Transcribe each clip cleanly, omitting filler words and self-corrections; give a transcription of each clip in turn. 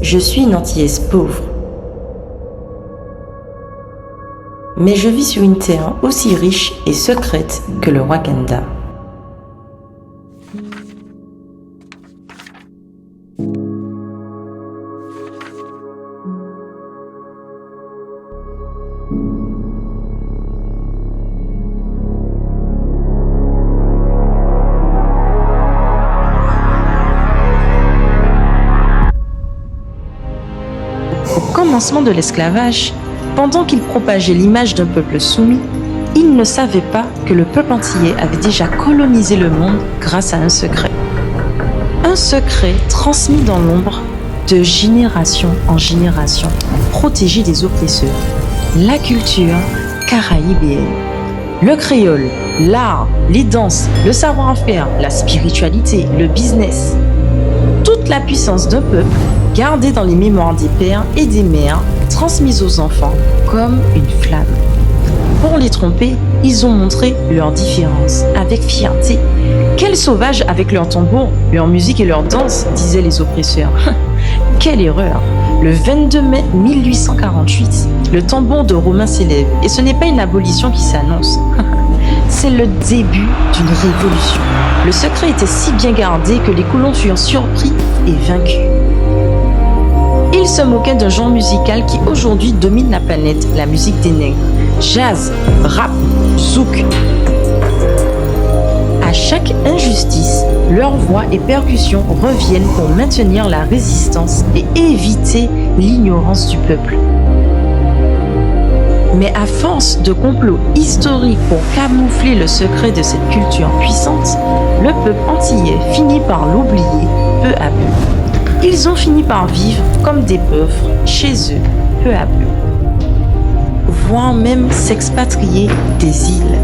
Je suis une Antillaise pauvre. Mais je vis sur une terre aussi riche et secrète que le Wakanda. Au commencement de l'esclavage, pendant qu'il propageait l'image d'un peuple soumis, il ne savait pas que le peuple antillais avait déjà colonisé le monde grâce à un secret. Un secret transmis dans l'ombre de génération en génération, protégé des oppresseurs. La culture caraïbéenne. Le créole, l'art, les danses, le savoir-faire, la spiritualité, le business. Toute la puissance d'un peuple gardée dans les mémoires des pères et des mères, transmise aux enfants comme une flamme. Pour les tromper, ils ont montré leur différence avec fierté. Quels sauvages avec leur tambour, leur musique et leur danse, disaient les oppresseurs. Quelle erreur! Le 22 mai 1848, le tambour de Romain s'élève et ce n'est pas une abolition qui s'annonce. C'est le début d'une révolution. Le secret était si bien gardé que les colons furent surpris et vaincus. Ils se moquaient d'un genre musical qui aujourd'hui domine la planète, la musique des nègres. Jazz, rap, zouk. À chaque injustice, leurs voix et percussions reviennent pour maintenir la résistance et éviter l'ignorance du peuple. Mais à force de complots historiques pour camoufler le secret de cette culture puissante, le peuple antillais finit par l'oublier peu à peu. Ils ont fini par vivre comme des pauvres chez eux peu à peu, voire même s'expatrier des îles.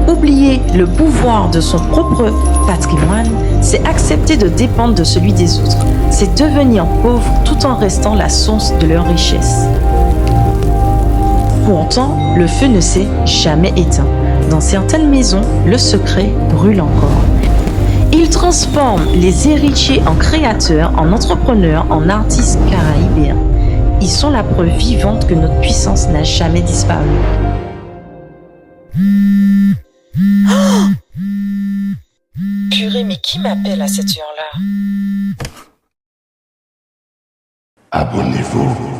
Oublier le pouvoir de son propre patrimoine, c'est accepter de dépendre de celui des autres. C'est devenir pauvre tout en restant la source de leur richesse. Pourtant, le feu ne s'est jamais éteint. Dans certaines maisons, le secret brûle encore. Il transforme les héritiers en créateurs, en entrepreneurs, en artistes caraïbéens. Ils sont la preuve vivante que notre puissance n'a jamais disparu. Oh! Purée, mais qui m'appelle à cette heure-là? Abonnez-vous.